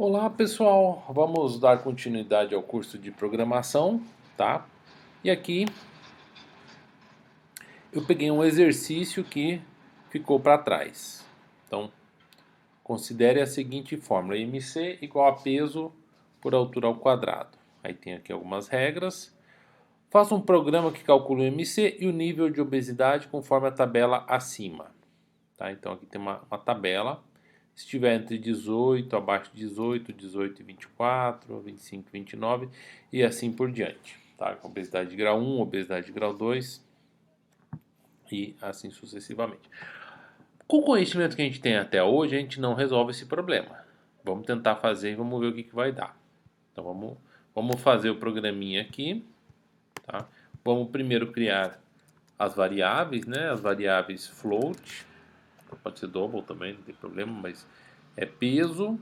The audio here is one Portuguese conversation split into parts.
Olá pessoal, vamos dar continuidade ao curso de programação, tá? E aqui eu peguei um exercício que ficou para trás. Então, considere a seguinte fórmula: MC igual a peso por altura ao quadrado. Aí tem aqui algumas regras. Faça um programa que calcule o MC e o nível de obesidade conforme a tabela acima. Tá? Então aqui tem uma tabela. Se estiver entre 18, abaixo de 18, 18 e 24, 25 e 29 e assim por diante. Tá? Obesidade de grau 1, obesidade de grau 2 e assim sucessivamente. Com o conhecimento que a gente tem até hoje, a gente não resolve esse problema. Vamos tentar fazer e vamos ver o que vai dar. Então vamos fazer o programinha aqui. Tá? Vamos primeiro criar as variáveis, né? As variáveis float. Pode ser double também, não tem problema, mas é peso,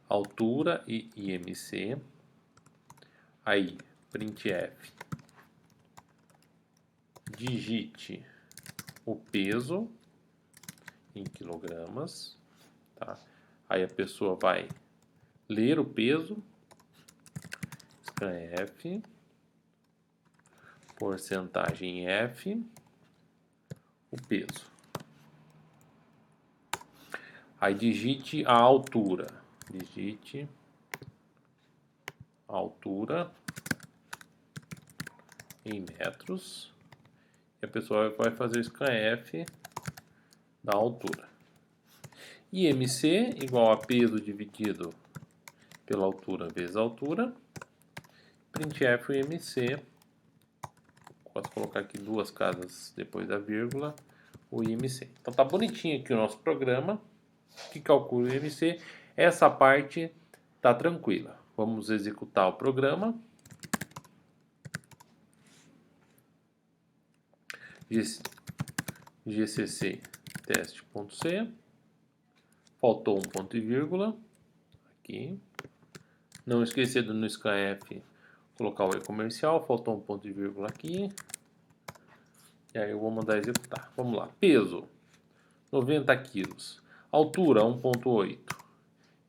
altura e IMC. Aí, printf, digite o peso em quilogramas, tá? Aí a pessoa vai ler o peso, scanf, porcentagem F, o peso. Aí digite a altura, digite a altura em metros. E a pessoa vai fazer o scanf da altura. IMC igual a peso dividido pela altura vezes a altura. Printf o IMC. Posso colocar aqui duas casas depois da vírgula. O IMC. Então tá bonitinho aqui o nosso programa que calcula o IMC. Essa parte tá tranquila. Vamos executar o programa. GCC teste.c. Faltou um ponto e vírgula aqui. Não esquecer de no scanf colocar o e-comercial. Faltou um ponto e vírgula aqui. E aí eu vou mandar executar. Vamos lá. Peso 90 quilos. Altura 1.8.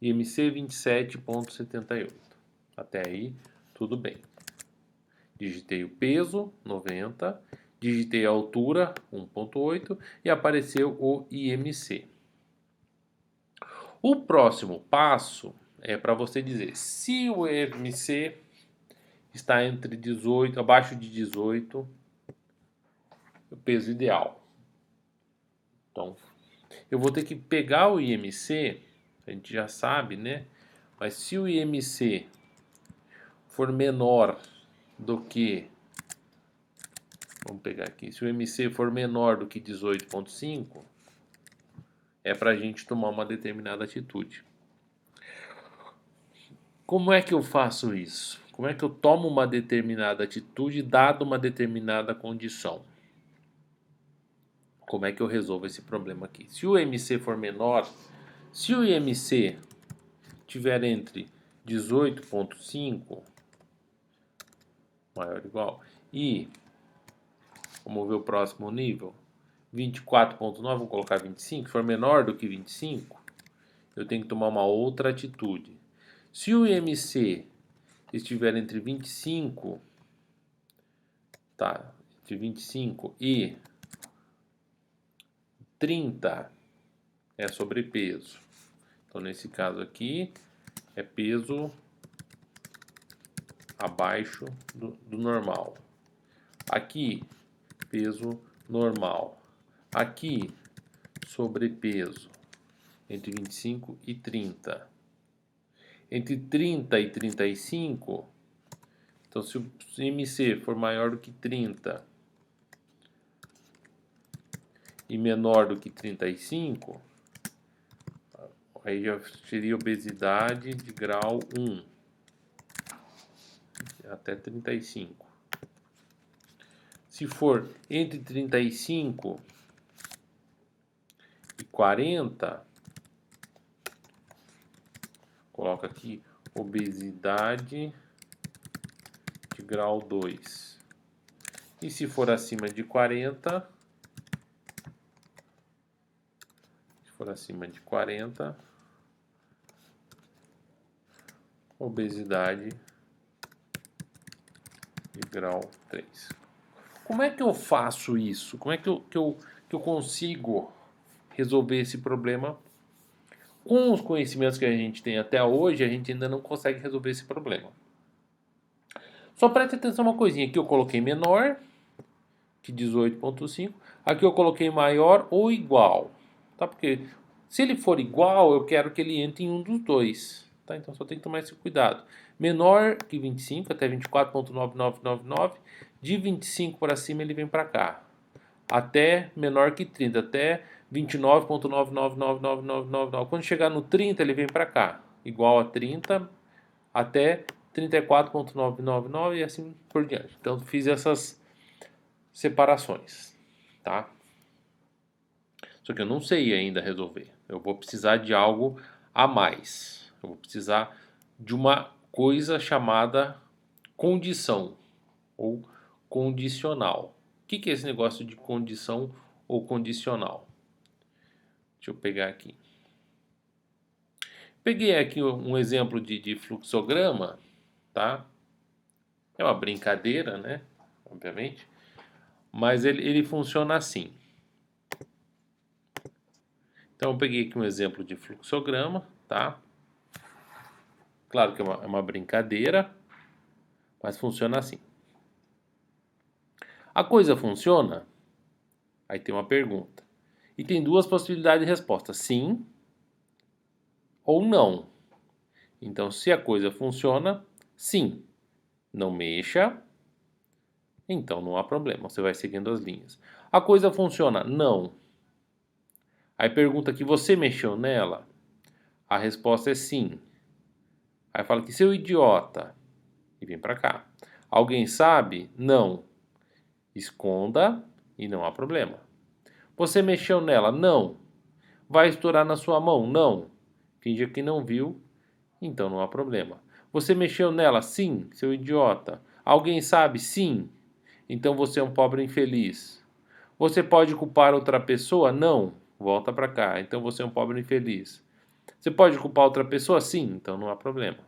IMC 27.78. Até aí tudo bem. Digitei o peso 90. Digitei a altura 1.8 e apareceu o IMC. O próximo passo é para você dizer se o IMC está entre 18, abaixo de 18, o peso ideal. Então, eu vou ter que pegar o IMC, a gente já sabe, né? Mas se o IMC for menor do que, vamos pegar aqui, se o IMC for menor do que 18.5, é para a gente tomar uma determinada atitude. Como é que eu faço isso? Como é que eu tomo uma determinada atitude dada uma determinada condição? Como é que eu resolvo esse problema aqui? Se o IMC for menor, se o IMC tiver entre 18.5 maior ou igual e, vamos ver o próximo nível, 24.9, vou colocar 25, se for menor do que 25, eu tenho que tomar uma outra atitude. Se o IMC estiver entre 25, tá, entre 25 e 30 é sobrepeso. Então nesse caso aqui é peso abaixo do normal. Aqui peso normal. Aqui sobrepeso entre 25 e 30. Entre 30 e 35, então se o IMC for maior do que 30 e menor do que 35, aí já seria obesidade de grau 1 até 35. Se for entre 35 e 40, coloca aqui obesidade de grau 2. E se for acima de 40, obesidade de grau 3. Como é que eu faço isso? Como é que eu consigo resolver esse problema? Com os conhecimentos que a gente tem até hoje, a gente ainda não consegue resolver esse problema. Só preste atenção uma coisinha. Aqui eu coloquei menor que 18,5. Aqui eu coloquei maior ou igual. Tá? Porque se ele for igual, eu quero que ele entre em um dos dois. Tá? Então só tem que tomar esse cuidado. Menor que 25, até 24,9999. De 25 para cima ele vem para cá. Até menor que 30, até 29,999999. Quando chegar no 30, ele vem para cá. Igual a 30 até 34,999 e assim por diante. Então fiz essas separações, tá? Só que eu não sei ainda resolver. Eu vou precisar de algo a mais. Eu vou precisar de uma coisa chamada condição ou condicional. O que é esse negócio de condição ou condicional? Deixa eu pegar aqui. Peguei aqui um exemplo de fluxograma, tá? É uma brincadeira, né? Obviamente. Mas ele funciona assim. Então eu peguei aqui um exemplo de fluxograma, tá? Claro que é uma brincadeira, mas funciona assim. A coisa funciona? Aí tem uma pergunta. E tem duas possibilidades de resposta: sim ou não. Então, se a coisa funciona, sim. Não mexa, então não há problema. Você vai seguindo as linhas. A coisa funciona? Não. Aí pergunta que você mexeu nela? A resposta é sim. Aí fala que seu idiota. E vem pra cá. Alguém sabe? Não. Esconda e não há problema. Você mexeu nela? Não. Vai estourar na sua mão? Não. Finge que não viu, então não há problema. Você mexeu nela? Sim, seu idiota. Alguém sabe? Sim. Então você é um pobre infeliz. Você pode culpar outra pessoa? Não. Volta pra cá. Então você é um pobre infeliz. Você pode culpar outra pessoa? Sim. Então não há problema.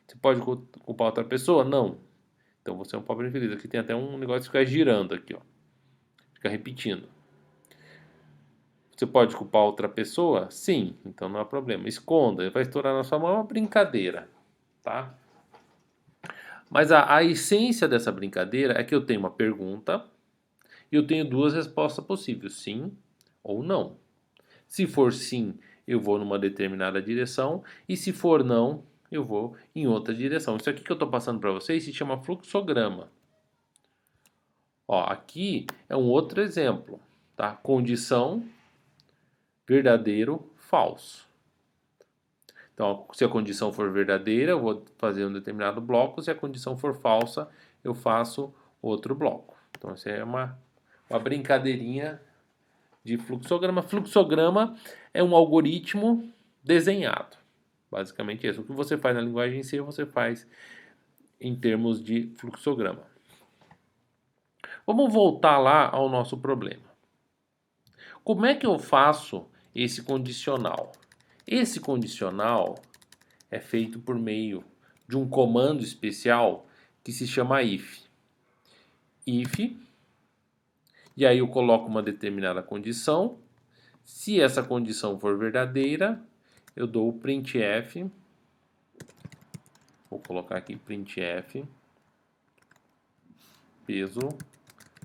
Você pode culpar outra pessoa? Não. Então você é um pobre infeliz. Aqui tem até um negócio que fica girando aqui, ó. Fica repetindo. Você pode culpar outra pessoa? Sim. Então não há problema. Esconda. Vai estourar na sua mão, é uma brincadeira, tá? Mas a essência dessa brincadeira é que eu tenho uma pergunta e eu tenho duas respostas possíveis, sim ou não. Se for sim, eu vou numa determinada direção, e se for não, eu vou em outra direção. Isso aqui que eu estou passando para vocês se chama fluxograma. Ó, aqui é um outro exemplo, tá? Condição, verdadeiro, falso. Então, se a condição for verdadeira, eu vou fazer um determinado bloco. Se a condição for falsa, eu faço outro bloco. Então, essa é uma brincadeirinha de fluxograma. Fluxograma é um algoritmo desenhado. Basicamente isso. O que você faz na linguagem C, você faz em termos de fluxograma. Vamos voltar lá ao nosso problema. Como é que eu faço esse condicional? Esse condicional é feito por meio de um comando especial que se chama if. If, e aí eu coloco uma determinada condição. Se essa condição for verdadeira, eu dou o printf. Vou colocar aqui printf, peso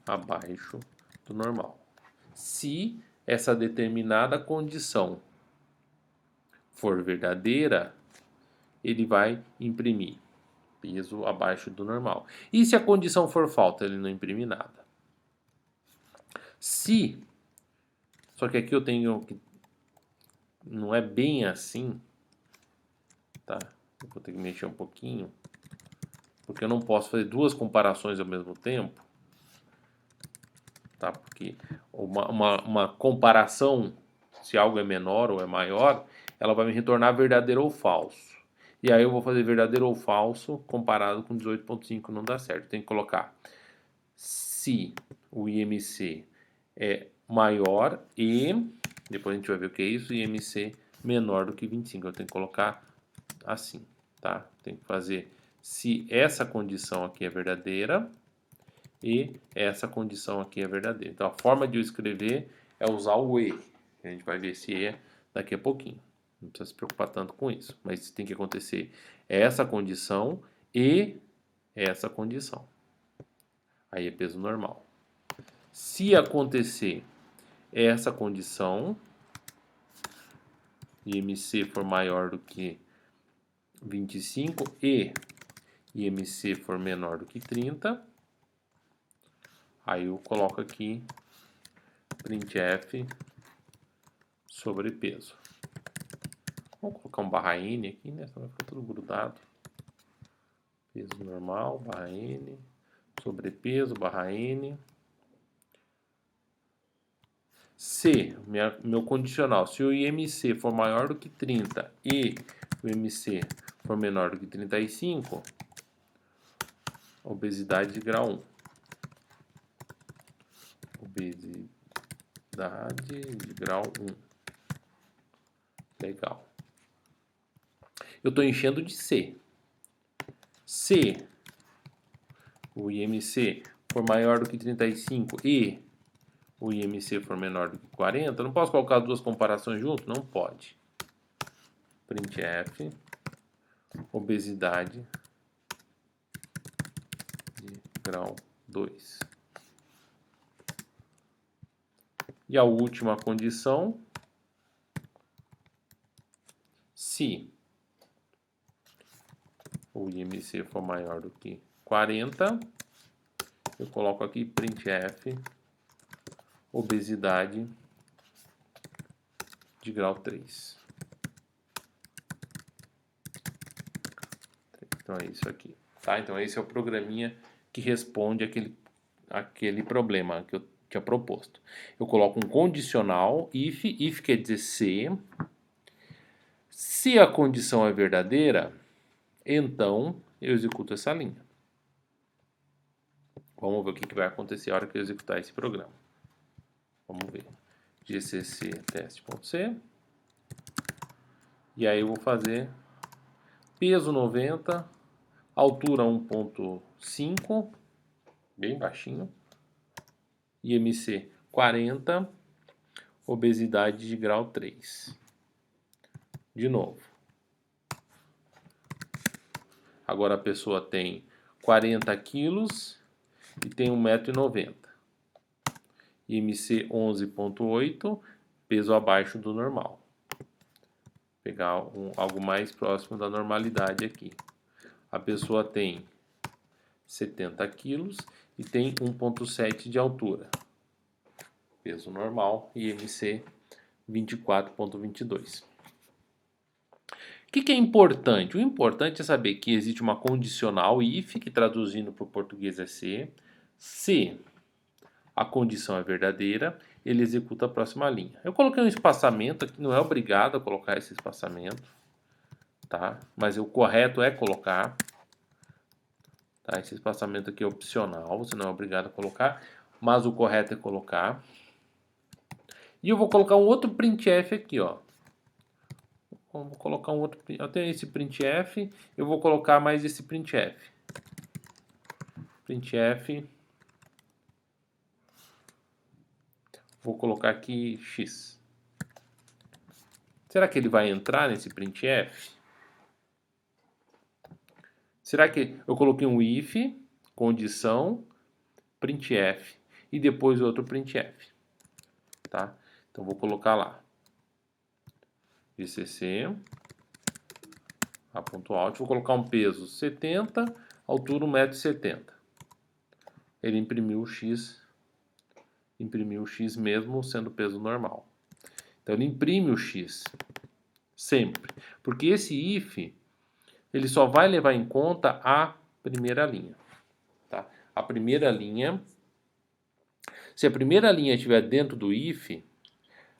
abaixo do normal. Se essa determinada condição for verdadeira, ele vai imprimir peso abaixo do normal. E se a condição for falsa, ele não imprime nada. Só que aqui eu tenho que não é bem assim, tá? Eu vou ter que mexer um pouquinho, porque eu não posso fazer duas comparações ao mesmo tempo, tá? Porque uma comparação, se algo é menor ou é maior, ela vai me retornar verdadeiro ou falso. E aí eu vou fazer verdadeiro ou falso comparado com 18,5, não dá certo. Tem que colocar se o IMC é maior e, depois a gente vai ver o que é isso, IMC menor do que 25. Eu tenho que colocar assim, tá? Tem que fazer se essa condição aqui é verdadeira e essa condição aqui é verdadeira. Então, a forma de eu escrever é usar o e. A gente vai ver se é daqui a pouquinho. Não precisa se preocupar tanto com isso. Mas tem que acontecer essa condição e essa condição. Aí é peso normal. Se acontecer essa condição, IMC for maior do que 25 e IMC for menor do que 30, aí eu coloco aqui printf sobre peso. Vamos colocar um barra N aqui, né? Senão vai ficar tudo grudado. Peso normal, barra N, sobrepeso, barra N. Se, meu condicional, se o IMC for maior do que 30 e o IMC for menor do que 35, obesidade de grau 1. Obesidade de grau 1. Legal. Eu estou enchendo de C. Se o IMC for maior do que 35 e o IMC for menor do que 40, não posso colocar duas comparações junto? Não pode. Printf, obesidade de grau 2. E a última condição, se o IMC for maior do que 40, eu coloco aqui printf, obesidade de grau 3. Então é isso aqui, tá? Então esse é o programinha que responde aquele problema que eu tinha proposto. Eu coloco um condicional, if quer dizer se a condição é verdadeira, então eu executo essa linha. Vamos ver o que vai acontecer a hora que eu executar esse programa. Vamos ver. gcc teste.c. E aí eu vou fazer peso 90, altura 1.5, bem baixinho. IMC 40, obesidade de grau 3. De novo. Agora a pessoa tem 40 quilos e tem 1,90 m. IMC 11,8, peso abaixo do normal. Vou pegar algo mais próximo da normalidade aqui. A pessoa tem 70 quilos e tem 1,7 de altura. Peso normal, IMC 24,22. O que é importante? O importante é saber que existe uma condicional if, que traduzindo para o português é se a condição é verdadeira, ele executa a próxima linha. Eu coloquei um espaçamento aqui, não é obrigado a colocar esse espaçamento, tá? Mas o correto é colocar. Tá? Esse espaçamento aqui é opcional, você não é obrigado a colocar, mas o correto é colocar. E eu vou colocar um outro printf aqui, ó. Vou colocar um outro. Eu tenho esse printf, eu vou colocar mais esse printf. Printf. Vou colocar aqui x. Será que ele vai entrar nesse printf? Será que eu coloquei um if, condição, printf e depois outro printf, tá? Então vou colocar lá. GCC a.out, vou colocar um peso 70, altura 1,70 m. Ele imprimiu o x mesmo sendo peso normal. Então ele imprime o x sempre, porque esse if ele só vai levar em conta a primeira linha, tá? A primeira linha, se a primeira linha estiver dentro do if,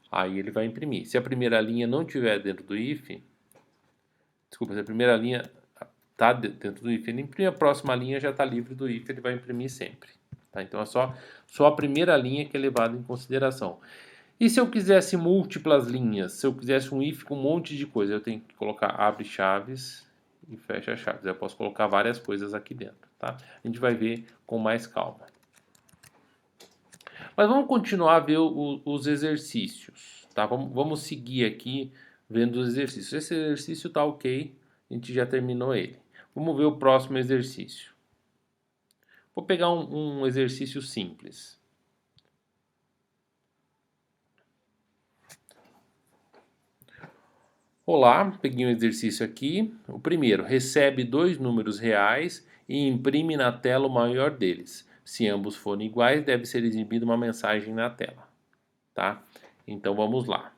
aí ele vai imprimir. Se a primeira linha não estiver dentro do if, desculpa, se a primeira linha está dentro do if, ele imprime, a próxima linha já está livre do if, ele vai imprimir sempre. Tá? Então é só a primeira linha que é levada em consideração. E se eu quisesse múltiplas linhas, se eu quisesse um if com um monte de coisa, eu tenho que colocar abre chaves e fecha as chaves. Eu posso colocar várias coisas aqui dentro, tá? A gente vai ver com mais calma. Mas vamos continuar a ver os exercícios, tá? Vamos seguir aqui vendo os exercícios. Esse exercício tá ok, a gente já terminou ele. Vamos ver o próximo exercício. Vou pegar um exercício simples. Olá, peguei um exercício aqui. O primeiro, recebe 2 números reais e imprime na tela o maior deles. Se ambos forem iguais, deve ser exibida uma mensagem na tela, tá? Então vamos lá.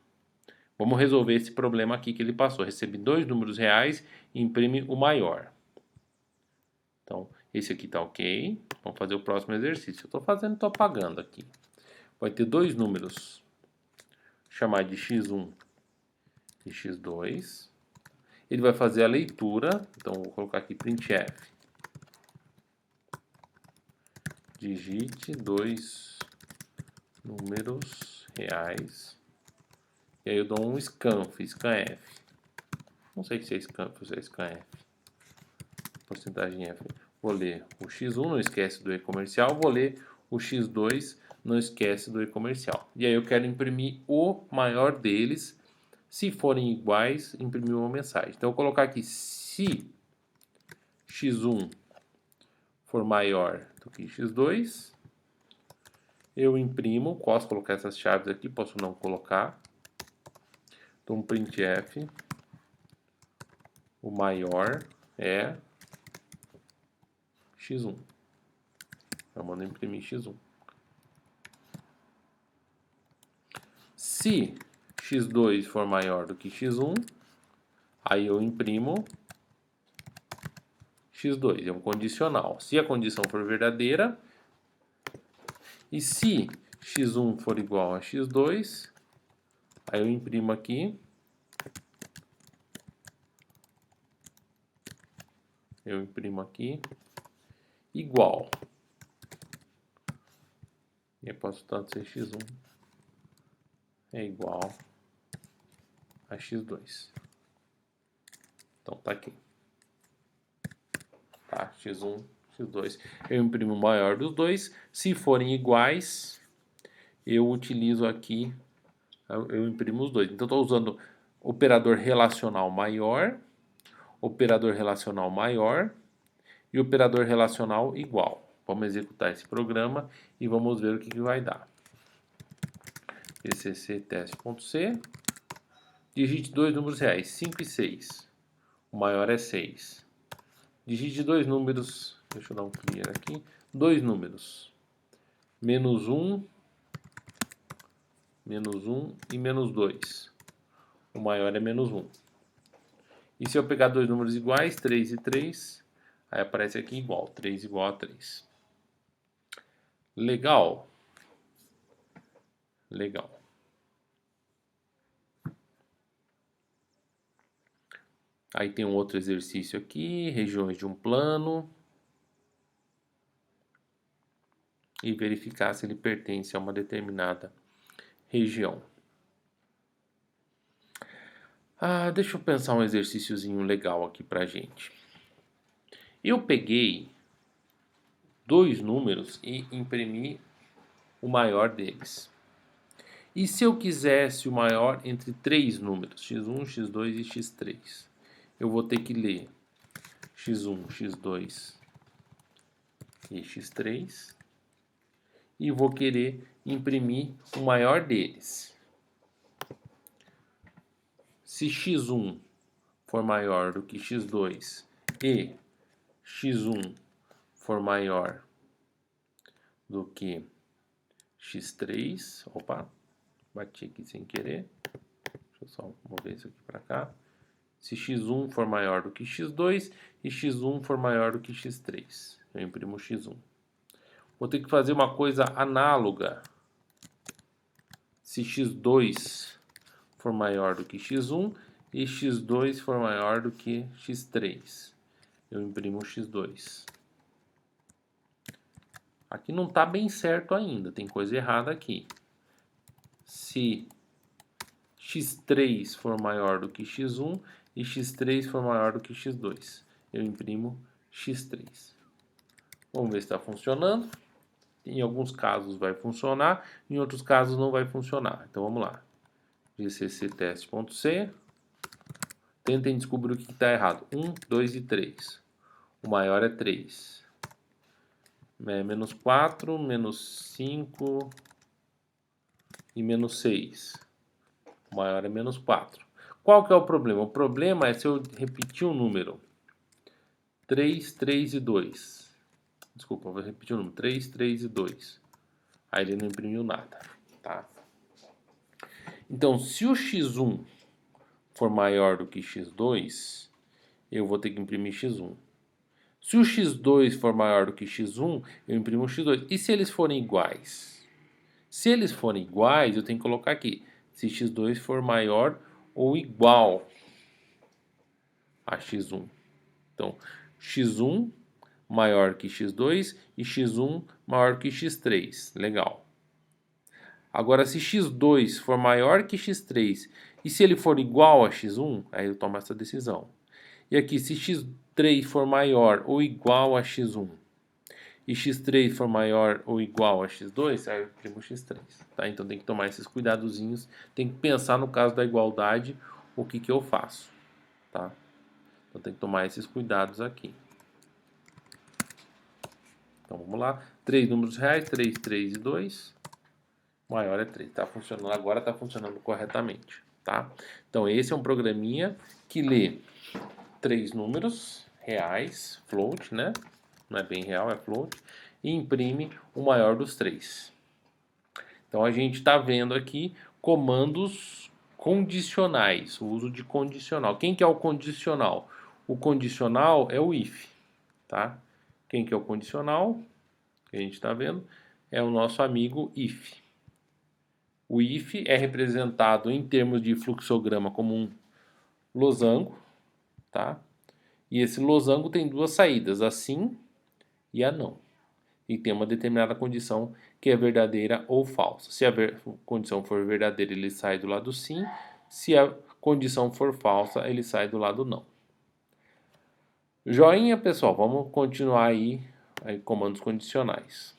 Vamos resolver esse problema aqui que ele passou. Recebe 2 números reais e imprime o maior. Então, esse aqui tá ok. Vamos fazer o próximo exercício. Eu tô fazendo, tô apagando aqui. Vai ter 2 números. Vou chamar de x1 e x2. Ele vai fazer a leitura, então vou colocar aqui printf. Digite 2 números reais. E aí eu dou um scanf. Não sei se é scanf ou se é scanf. Porcentagem F. Vou ler o x1, não esquece do e-comercial. Vou ler o x2, não esquece do e-comercial. E aí eu quero imprimir o maior deles. Se forem iguais, imprimir uma mensagem. Então eu vou colocar aqui, se x1 for maior do que x2, eu imprimo, posso colocar essas chaves aqui, posso não colocar. Então printf, o maior é x1. Eu mando imprimir x1. Se x2 for maior do que x1, aí eu imprimo x2, é um condicional. Se a condição for verdadeira, e se x1 for igual a x2, aí eu imprimo aqui, igual. E eu posso tanto ser x1 é igual a x2. Então tá aqui. Tá, x1, x2. Eu imprimo o maior dos dois. Se forem iguais, eu utilizo aqui, eu imprimo os dois. Então estou usando operador relacional maior e operador relacional igual. Vamos executar esse programa e vamos ver o que vai dar. pcc teste.c. Digite 2 números reais, 5 e 6. O maior é 6. Digite 2 números, deixa eu dar um clear aqui. 2 números. Menos 1 e menos 2. O maior é menos 1. E se eu pegar 2 números iguais, 3 e 3, aí aparece aqui igual. 3 igual a 3. Legal. Legal. Aí tem um outro exercício aqui, regiões de um plano. E verificar se ele pertence a uma determinada região. Deixa eu pensar um exercíciozinho legal aqui pra gente. Eu peguei 2 números e imprimi o maior deles. E se eu quisesse o maior entre 3 números, x1, x2 e x3, eu vou ter que ler x1, x2 e x3 e vou querer imprimir o maior deles. Se x1 for maior do que x2 e x1 for maior do que x3, opa, bati aqui sem querer, deixa eu só mover isso aqui para cá. Se x1 for maior do que x2 e x1 for maior do que x3, eu imprimo x1. Vou ter que fazer uma coisa análoga. Se x2 for maior do que x1 e x2 for maior do que x3, eu imprimo x2. Aqui não está bem certo ainda, tem coisa errada aqui. Se x3 for maior do que x1 e x3 for maior do que x2. Eu imprimo x3. Vamos ver se está funcionando. Em alguns casos vai funcionar, em outros casos não vai funcionar. Então vamos lá. GCC teste.c. Tentem descobrir o que está errado. 1, 2 e 3. O maior é 3. Menos 4, menos 5 e menos 6. O maior é menos 4. Qual que é o problema? O problema é se eu repetir o número 3, 3 e 2. Desculpa, vou repetir o número 3, 3 e 2. Aí ele não imprimiu nada, tá? Então, se o x1 for maior do que x2, eu vou ter que imprimir x1. Se o x2 for maior do que x1, eu imprimo x2. E se eles forem iguais? Se eles forem iguais, eu tenho que colocar aqui. Se x2 for maior ou igual a x1. Então, x1 maior que x2 e x1 maior que x3. Legal. Agora, se x2 for maior que x3 e se ele for igual a x1, aí eu tomo essa decisão. E aqui, se x3 for maior ou igual a x1 e x3 for maior ou igual a x2, aí eu imprimo x3. Tá? Então tem que tomar esses cuidadozinhos, tem que pensar no caso da igualdade o que eu faço. Tá? Então tem que tomar esses cuidados aqui. Então vamos lá. 3 números reais, 3, 3 e 2. Maior é 3. Tá funcionando agora, está funcionando corretamente. Tá? Então esse é um programinha que lê 3 números reais, float, né? Não é bem real, é float, e imprime o maior dos 3. Então a gente está vendo aqui comandos condicionais, o uso de condicional. Quem que é o condicional? O condicional é o if, tá? Quem que é o condicional? Que a gente está vendo é o nosso amigo if. O if é representado em termos de fluxograma como um losango, tá? E esse losango tem duas saídas, a sim e a não. E tem uma determinada condição que é verdadeira ou falsa. Se a condição for verdadeira, ele sai do lado sim. Se a condição for falsa, ele sai do lado não. Joinha, pessoal. Vamos continuar aí comandos condicionais.